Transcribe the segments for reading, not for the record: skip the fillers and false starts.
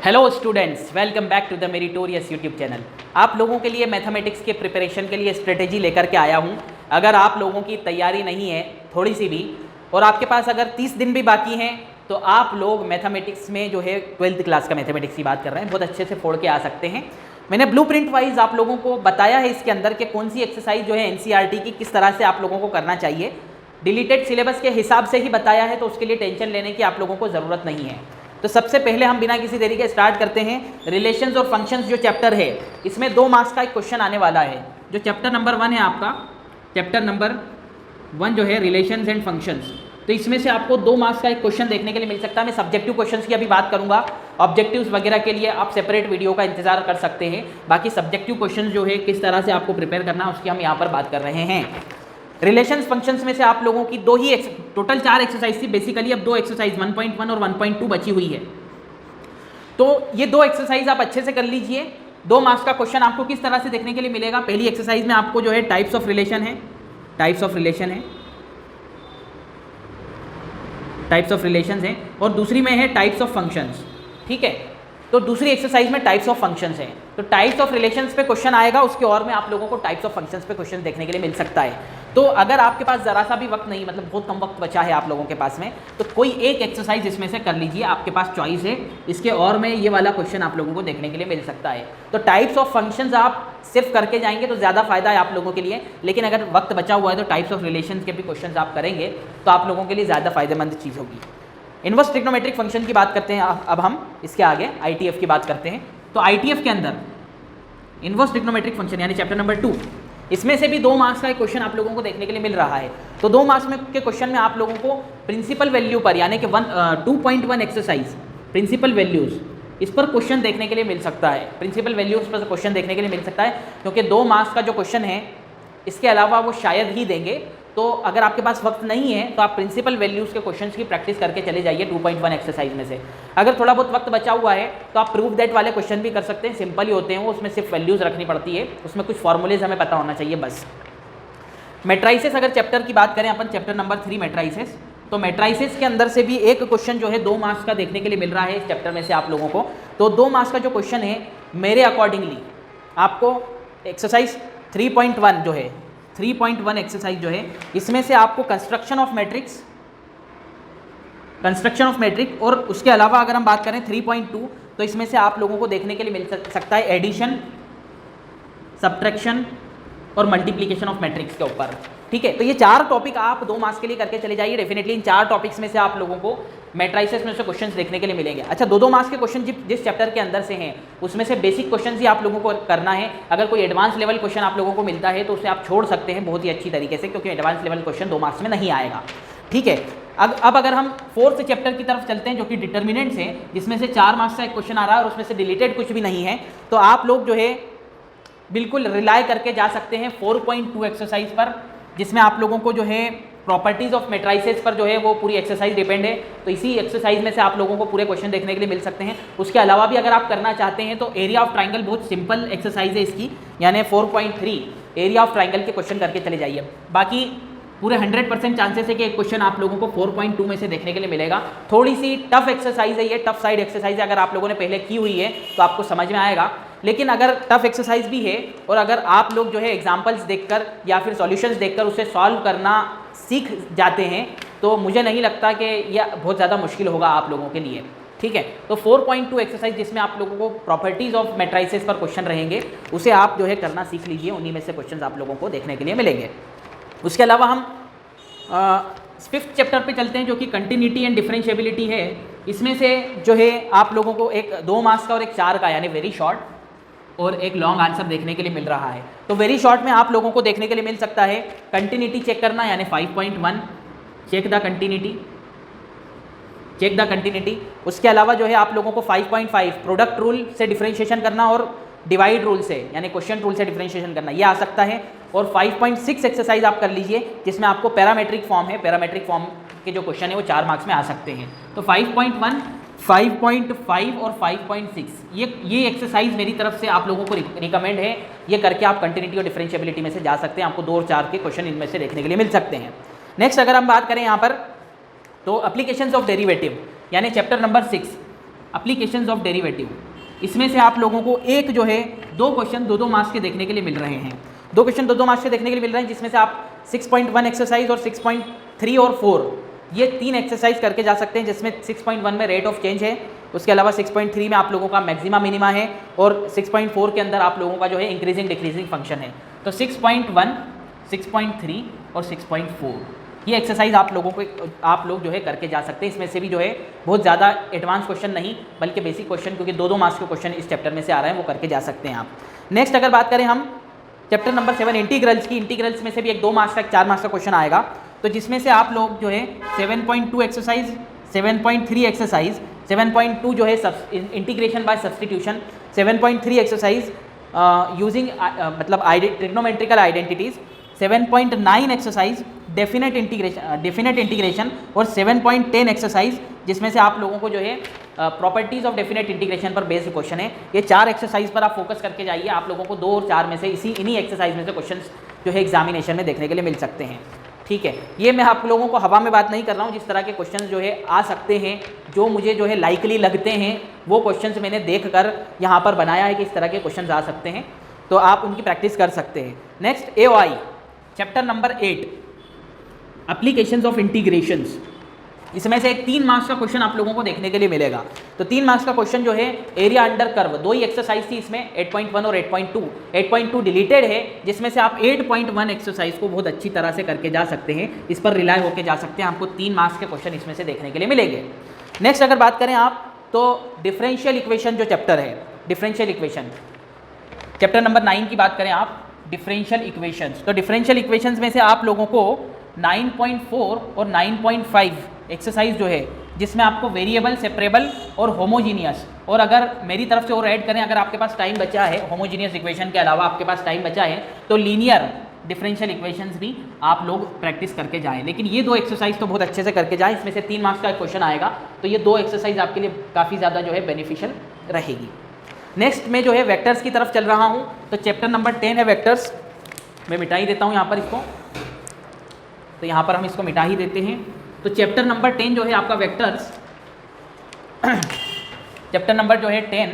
Hello students, welcome back to the meritorious YouTube channel. आप लोगों के लिए मैथमेटिक्स के प्रिपरेशन के लिए स्ट्रेटेजी लेकर के आया हूं। अगर आप लोगों की तैयारी नहीं है थोड़ी सी भी, और आपके पास अगर 30 दिन भी बाकी हैं, तो आप लोग मैथमेटिक्स में जो है 12th क्लास का मैथमेटिक्स की बात कर रहे हैं, बहुत अच्छे से फोड़ के आ सकते हैं। मैंने ब्लूप्रिंट वाइज आप लोगों को बताया है इसके अंदर कि कौन सी एक्सरसाइज जो है एनसीईआरटी की किस तरह से आप लोगों को करना चाहिए। डिलीटेड सिलेबस के हिसाब से ही बताया है, तो उसके लिए टेंशन लेने की आप लोगों को ज़रूरत नहीं है। तो सबसे पहले हम बिना किसी देरी के स्टार्ट करते हैं। रिलेशंस और फंक्शंस जो चैप्टर है, इसमें 2 मार्क्स का एक क्वेश्चन आने वाला है। जो चैप्टर नंबर 1 है आपका, चैप्टर नंबर 1 जो है रिलेशंस एंड फंक्शंस, तो इसमें से आपको 2 मार्क्स का एक क्वेश्चन देखने के लिए मिल सकता है। मैं सब्जेक्टिव क्वेश्चंस की अभी बात करूंगा, ऑब्जेक्टिव्स वगैरह के लिए आप सेपरेट वीडियो का इंतजार कर सकते हैं। बाकी सब्जेक्टिव क्वेश्चन जो है किस तरह से आपको प्रिपेयर करना है उसकी हम यहाँ पर बात कर रहे हैं। रिलेशंस फंक्शंस में से आप लोगों की 2 ही टोटल 4 एक्सरसाइज थी बेसिकली, अब 2 एक्सरसाइज 1.1 और 1.2 बची हुई है। तो ये 2 एक्सरसाइज आप अच्छे से कर लीजिए। 2 मार्क्स का क्वेश्चन आपको किस तरह से देखने के लिए मिलेगा। पहली एक्सरसाइज में आपको जो है टाइप्स ऑफ रिलेशन है, टाइप्स ऑफ रिलेशंस हैं, और दूसरी में है टाइप्स ऑफ फंक्शंस। ठीक है, तो दूसरी एक्सरसाइज में टाइप्स ऑफ फंक्शंस हैं। तो टाइप्स ऑफ रिलेशंस पे क्वेश्चन आएगा, उसके और में आप लोगों को टाइप्स ऑफ फंक्शंस पे क्वेश्चन देखने के लिए मिल सकता है। तो अगर आपके पास ज़रा सा भी वक्त नहीं, मतलब बहुत कम वक्त बचा है आप लोगों के पास में, तो कोई एक एक्सरसाइज इसमें से कर लीजिए, आपके पास चॉइस है। इसके और में ये वाला क्वेश्चन आप लोगों को देखने के लिए मिल सकता है। तो टाइप्स ऑफ फंक्शंस आप सिर्फ करके जाएंगे तो ज़्यादा फायदा है आप लोगों के लिए, लेकिन अगर वक्त बचा हुआ है तो टाइप्स ऑफ रिलेशन के भी क्वेश्चन आप करेंगे तो आप लोगों के लिए ज़्यादा फायदेमंद चीज़ होगी। इनवर्स ट्रिग्नोमेट्रिक फंक्शन की बात करते हैं अब हम, इसके आगे आईटीएफ की बात करते हैं। तो आईटीएफ के अंदर इनवर्स ट्रिग्नोमेट्रिक फंक्शन यानी चैप्टर नंबर 2, इसमें से भी 2 मार्क्स का एक क्वेश्चन आप लोगों को देखने के लिए मिल रहा है। तो 2 मार्क्स में के क्वेश्चन में आप लोगों को प्रिंसिपल वैल्यू पर यानी कि 2.1 एक्सरसाइज प्रिंसिपल वैल्यूज़, इस पर क्वेश्चन देखने के लिए मिल सकता है। प्रिंसिपल वैल्यूज़ पर क्वेश्चन देखने के लिए मिल सकता है, क्योंकि 2 मार्क्स का जो क्वेश्चन है इसके अलावा वो शायद ही देंगे। तो अगर आपके पास वक्त नहीं है तो आप प्रिंसिपल वैल्यूज़ के क्वेश्चंस की प्रैक्टिस करके चले जाइए 2.1 एक्सरसाइज में से। अगर थोड़ा बहुत वक्त बचा हुआ है तो आप प्रूव दैट वाले क्वेश्चन भी कर सकते हैं, सिंपल ही होते हैं वो, उसमें सिर्फ वैल्यूज़ रखनी पड़ती है, उसमें कुछ फॉर्मूलेज हमें पता होना चाहिए बस। मैट्राइसेस अगर चैप्टर की बात करें अपन, चैप्टर नंबर 3 मैट्राइसेस, तो मैट्राइसेस के अंदर से भी एक क्वेश्चन जो है 2 मार्क्स का देखने के लिए मिल रहा है इस चैप्टर में से आप लोगों को। तो 2 मार्क्स का जो क्वेश्चन है, मेरे अकॉर्डिंगली आपको एक्सरसाइज 3.1 जो है 3.1 एक्सरसाइज जो है, इसमें से आपको कंस्ट्रक्शन ऑफ मैट्रिक्स और उसके अलावा अगर हम बात करें 3.2, तो इसमें से आप लोगों को देखने के लिए मिल सकता है एडिशन, सब्ट्रैक्शन और मल्टीप्लिकेशन ऑफ मैट्रिक्स के ऊपर। ठीक है, तो ये 4 टॉपिक आप 2 मार्क्स के लिए करके चले जाइए। डेफिनेटली इन 4 टॉपिक्स में से आप लोगों को मैट्राइसेस में से क्वेश्चंस देखने के लिए मिलेंगे। अच्छा, 2-2 मार्क्स के क्वेश्चन जिस चैप्टर के अंदर से हैं उसमें से बेसिक क्वेश्चन ही आप लोगों को करना है। अगर कोई एडवांस लेवल क्वेश्चन आप लोगों को मिलता है तो उसे आप छोड़ सकते हैं बहुत ही अच्छी तरीके से, क्योंकि एडवांस लेवल क्वेश्चन 2 मार्क्स में नहीं आएगा। ठीक है, अब अगर हम 4th चैप्टर की तरफ चलते हैं जो कि डिटर्मिनेंट्स हैं, जिसमें से 4 मार्क्स का एक क्वेश्चन आ रहा है और उसमें से डिलीटेड कुछ भी नहीं है, तो आप लोग जो है बिल्कुल रिलाई करके जा सकते हैं 4.2 एक्सरसाइज पर, जिसमें आप लोगों को जो है प्रॉपर्टीज़ ऑफ मैट्राइसेस पर जो है वो पूरी एक्सरसाइज डिपेंड है। तो इसी एक्सरसाइज में से आप लोगों को पूरे क्वेश्चन देखने के लिए मिल सकते हैं। उसके अलावा भी अगर आप करना चाहते हैं तो एरिया ऑफ ट्राइंगल बहुत सिंपल एक्सरसाइज है इसकी, यानी 4.3 एरिया ऑफ ट्राइंगल के क्वेश्चन करके चले जाइए। बाकी पूरे 100% चांसेस है कि एक क्वेश्चन आप लोगों को 4.2 में से देखने के लिए मिलेगा। थोड़ी सी टफ एक्सरसाइज है ये, टफ साइड एक्सरसाइज है। अगर आप लोगों ने पहले की हुई है तो आपको समझ में आएगा, लेकिन अगर टफ एक्सरसाइज भी है और अगर आप लोग जो है एग्जाम्पल्स देखकर या फिर सॉल्यूशंस देखकर उसे सॉल्व करना सीख जाते हैं तो मुझे नहीं लगता कि यह बहुत ज़्यादा मुश्किल होगा आप लोगों के लिए। ठीक है, तो 4.2 एक्सरसाइज जिसमें आप लोगों को प्रॉपर्टीज़ ऑफ मैट्राइसेस पर क्वेश्चन रहेंगे, उसे आप जो है करना सीख लीजिए। उन्हीं में से क्वेश्चन आप लोगों को देखने के लिए मिलेंगे। उसके अलावा हम 5th चैप्टर पे चलते हैं जो कि कंटिन्यूटी एंड डिफरेंशिएबिलिटी है। इसमें से जो है आप लोगों को एक 2 मार्क्स का और एक 4 का यानी वेरी शॉर्ट और एक लॉन्ग आंसर देखने के लिए मिल रहा है। तो वेरी शॉर्ट में आप लोगों को देखने के लिए मिल सकता है कंटिन्यूटी चेक करना, यानी 5.1 चेक द कंटिन्यूटी। उसके अलावा जो है आप लोगों को 5.5 प्रोडक्ट रूल से डिफरेंशिएशन करना और डिवाइड रूल से यानी क्वेश्चन रूल से डिफरेंशिएशन करना, ये आ सकता है। और 5.6 एक्सरसाइज आप कर लीजिए जिसमें आपको पैरामेट्रिक फॉर्म है, पैरामेट्रिक फॉर्म के जो क्वेश्चन है वो 4 मार्क्स में आ सकते हैं। तो 5.1, 5.5 और 5.6 ये एक्सरसाइज मेरी तरफ से आप लोगों को रिकमेंड है। ये करके आप कंटिन्यूटी और डिफरेंशिएबिलिटी में से जा सकते हैं, आपको 2 और 4 के क्वेश्चन इनमें से देखने के लिए मिल सकते हैं। नेक्स्ट अगर हम बात करें यहाँ पर, तो एप्लीकेशंस ऑफ डेरिवेटिव यानी chapter number 6, applications of derivative, इसमें से आप लोगों को एक जो है 2 क्वेश्चन 2-2 मार्क्स के देखने के लिए मिल रहे हैं। 2 क्वेश्चन 2-2 मार्क्स के देखने के लिए मिल रहे हैं, जिसमें से आप 6.1 एक्सरसाइज और 6.3 और 4 ये 3 एक्सरसाइज करके जा सकते हैं, जिसमें 6.1 में रेट ऑफ चेंज है, उसके अलावा 6.3 में आप लोगों का मैक्सिमा मिनिमा है, और 6.4 के अंदर आप लोगों का जो है इंक्रीजिंग डिक्रीजिंग फंक्शन है। तो 6.1, 6.3 और 6.4 ये एक्सरसाइज आप लोग जो है करके जा सकते हैं। इसमें से भी जो है बहुत ज़्यादा एडवांस क्वेश्चन नहीं, बल्कि बेसिक क्वेश्चन, क्योंकि 2-2 मार्क्स के क्वेश्चन इस चैप्टर में से आ रहे हैं, वो करके जा सकते हैं आप। नेक्स्ट अगर बात करें हम चैप्टर नंबर 7 इंटीग्रल्स की, इंटीग्रल्स में से भी एक 2 मार्क्स का 4 मार्क्स का क्वेश्चन आएगा, तो जिसमें से आप लोग जो है 7.2 एक्सरसाइज, 7.3 एक्सरसाइज, 7.2 जो है integration by substitution, 7.3 exercise using मतलब trigonometrical identities, 7.9 exercise definite integration और 7.10 एक्सरसाइज जिसमें से आप लोगों को जो है प्रॉपर्टीज़ ऑफ डेफिनेट इंटीग्रेशन पर बेस्ड क्वेश्चन है। ये 4 एक्सरसाइज पर आप फोकस करके जाइए, आप लोगों को 2 और 4 में से इन्हीं एक्सरसाइज में से क्वेश्चन जो है एग्जामिनेशन में देखने के लिए मिल सकते हैं। ठीक है, ये मैं आप लोगों को हवा में बात नहीं कर रहा हूँ, जिस तरह के क्वेश्चंस जो है आ सकते हैं, जो मुझे जो है लाइकली लगते हैं, वो क्वेश्चंस मैंने देखकर यहाँ पर बनाया है कि इस तरह के क्वेश्चंस आ सकते हैं, तो आप उनकी प्रैक्टिस कर सकते हैं। Next AOI chapter number 8 applications of integrations, इसमें से एक 3 मार्क्स का क्वेश्चन आप लोगों को देखने के लिए मिलेगा। तो 3 मार्क्स का क्वेश्चन जो है एरिया अंडर कर्व, 2 ही एक्सरसाइज थी इसमें, 8.1 और 8.2। 8.2 डिलीटेड है, जिसमें से आप 8.1 एक्सरसाइज को बहुत अच्छी तरह से करके जा सकते हैं, इस पर रिलाय होकर जा सकते हैं, आपको 3 मार्क्स के क्वेश्चन इसमें से देखने के लिए मिलेंगे। नेक्स्ट अगर बात करें आप, तो डिफरेंशियल इक्वेशन जो चैप्टर है, डिफरेंशियल इक्वेशन चैप्टर नंबर 9 की बात करें आप, डिफरेंशियल इक्वेशंस, तो डिफरेंशियल इक्वेशंस में से आप लोगों को 9.4 और 9.5 एक्सरसाइज जो है, जिसमें आपको वेरिएबल, सेपरेबल और होमोजीनियस, और अगर मेरी तरफ से और ऐड करें, अगर आपके पास टाइम बचा है, होमोजीनियस इक्वेशन के अलावा आपके पास टाइम बचा है, तो लीनियर डिफरेंशियल इक्वेशंस भी आप लोग प्रैक्टिस करके जाएं। लेकिन ये 2 एक्सरसाइज तो बहुत अच्छे से करके जाएं, इसमें से 3 मार्क्स का क्वेश्चन आएगा, तो ये 2 एक्सरसाइज आपके लिए काफ़ी ज़्यादा जो है बेनिफिशियल रहेगी। नेक्स्ट मैं जो है वेक्टर्स की तरफ चल रहा हूँ, तो चैप्टर नंबर 10 है वेक्टर्स, मैं मिटा ही देता हूँ यहाँ पर इसको, तो यहाँ पर हम इसको मिटा ही देते हैं। तो चैप्टर नंबर 10 जो है आपका वेक्टर्स, चैप्टर नंबर जो है 10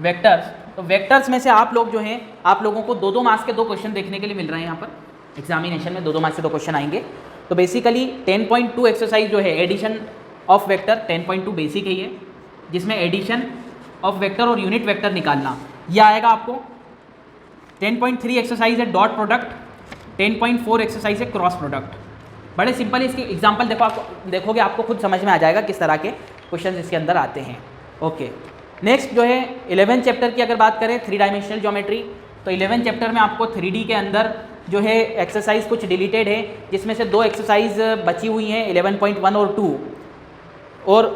वेक्टर्स, तो वेक्टर्स में से आप लोग जो हैं, आप लोगों को 2-2 मार्क्स के 2 क्वेश्चन देखने के लिए मिल रहे हैं यहाँ पर एग्जामिनेशन में, 2-2 मार्क्स के 2 क्वेश्चन आएंगे। तो बेसिकली 10.2 एक्सरसाइज जो है एडिशन ऑफ वेक्टर, 10.2 बेसिक है ये, जिसमें एडिशन ऑफ वेक्टर और यूनिट वेक्टर निकालना, यह आएगा आपको। 10.3 एक्सरसाइज है डॉट प्रोडक्ट, 10.4 एक्सरसाइज है क्रॉस प्रोडक्ट। बड़े सिंपल इसके एग्जांपल देखोगे आपको खुद समझ में आ जाएगा किस तरह के क्वेश्चन इसके अंदर आते हैं। ओके, नेक्स्ट जो है 11 चैप्टर की अगर बात करें, 3 डायमेंशनल ज्योमेट्री, तो 11 चैप्टर में आपको 3D के अंदर जो है एक्सरसाइज कुछ डिलीटेड है, जिसमें से 2 एक्सरसाइज बची हुई हैं, 11.1 और 2, और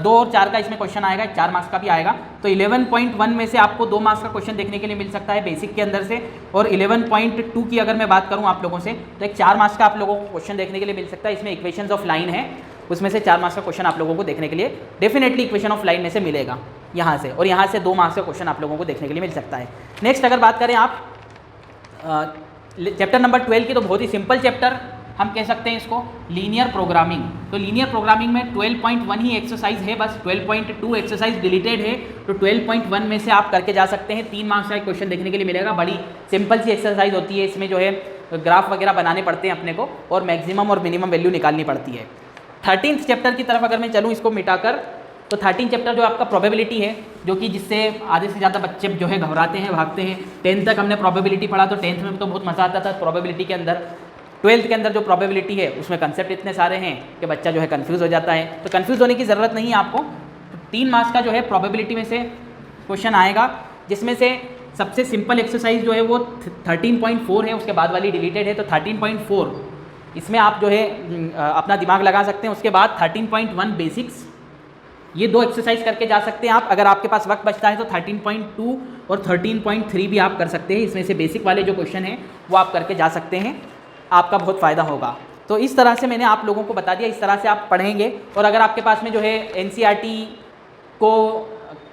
2 और 4 का इसमें क्वेश्चन आएगा, 4 मार्क्स का भी आएगा। तो 11.1 में से आपको 2 मार्क्स का क्वेश्चन देखने के लिए मिल सकता है बेसिक के अंदर से, और 11.2 की अगर मैं बात करूं आप लोगों से, तो एक 4 मार्क्स का आप लोगों को क्वेश्चन देखने के लिए मिल सकता है। इसमें इक्वेशंस ऑफ लाइन है, उसमें से 4 मार्क्स का क्वेश्चन आप लोगों को देखने के लिए डेफिनेटली इक्वेशन ऑफ लाइन में से मिलेगा यहाँ से, और यहाँ से 2 मार्क्स का क्वेश्चन आप लोगों को देखने के लिए मिल सकता है। नेक्स्ट अगर बात करें आप चैप्टर नंबर 12 की, तो बहुत ही सिंपल चैप्टर हम कह सकते हैं इसको, लीनियर प्रोग्रामिंग। तो लीनियर प्रोग्रामिंग में 12.1 ही एक्सरसाइज है, बस 12.2 एक्सरसाइज डिलीटेड है, तो 12.1 में से आप करके जा सकते हैं। 3 मार्क्स का एक क्वेश्चन देखने के लिए मिलेगा। बड़ी सिंपल सी एक्सरसाइज होती है, इसमें जो है ग्राफ वगैरह बनाने पड़ते हैं अपने को, और मैक्सिमम और मिनिमम वैल्यू निकालनी पड़ती है। 13th चैप्टर की तरफ अगर मैं चलूँ इसको मिटाकर, तो 13 चैप्टर जो आपका प्रोबेबिलिटी है, जो कि जिससे आधे से ज़्यादा बच्चे जो है घबराते हैं, भागते हैं। 10th तक हमने प्रोबेबिलिटी पढ़ा, तो 10th में तो बहुत मज़ा आता था प्रोबेबिलिटी के अंदर। 12th के अंदर जो प्रोबेबिलिटी है, उसमें कंसेप्ट इतने सारे हैं कि बच्चा जो है कंफ्यूज हो जाता है, तो कंफ्यूज होने की ज़रूरत नहीं है आपको। तो 3 मार्क्स का जो है प्रोबेबिलिटी में से क्वेश्चन आएगा, जिसमें से सबसे सिंपल एक्सरसाइज जो है वो 13.4 है, उसके बाद वाली डिलीटेड है, तो 13.4 इसमें आप जो है अपना दिमाग लगा सकते हैं। उसके बाद 13.1 बेसिक्स, ये 2 एक्सरसाइज करके जा सकते हैं आप। अगर आपके पास वक्त बचता है तो 13.2 और 13.3 भी आप कर सकते हैं। इसमें से बेसिक वाले जो क्वेश्चन हैं वो आप करके जा सकते हैं, आपका बहुत फ़ायदा होगा। तो इस तरह से मैंने आप लोगों को बता दिया, इस तरह से आप पढ़ेंगे। और अगर आपके पास में जो है NCERT को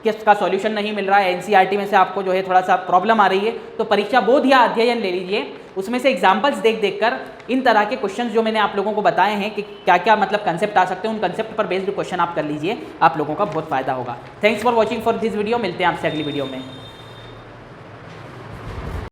किसका सॉल्यूशन नहीं मिल रहा है, NCERT में से आपको जो है थोड़ा सा प्रॉब्लम आ रही है, तो परीक्षा बोध या अध्ययन ले लीजिए। उसमें से एग्जाम्पल्स देख देख कर इन तरह के क्वेश्चन जो मैंने आप लोगों को बताए हैं कि क्या क्या मतलब कंसेप्ट आ सकते हैं, उन कंसेप्ट पर बेस्ड क्वेश्चन आप कर लीजिए, आप लोगों का बहुत फायदा होगा। Thanks for watching for this video, मिलते हैं आपसे अगली वीडियो में।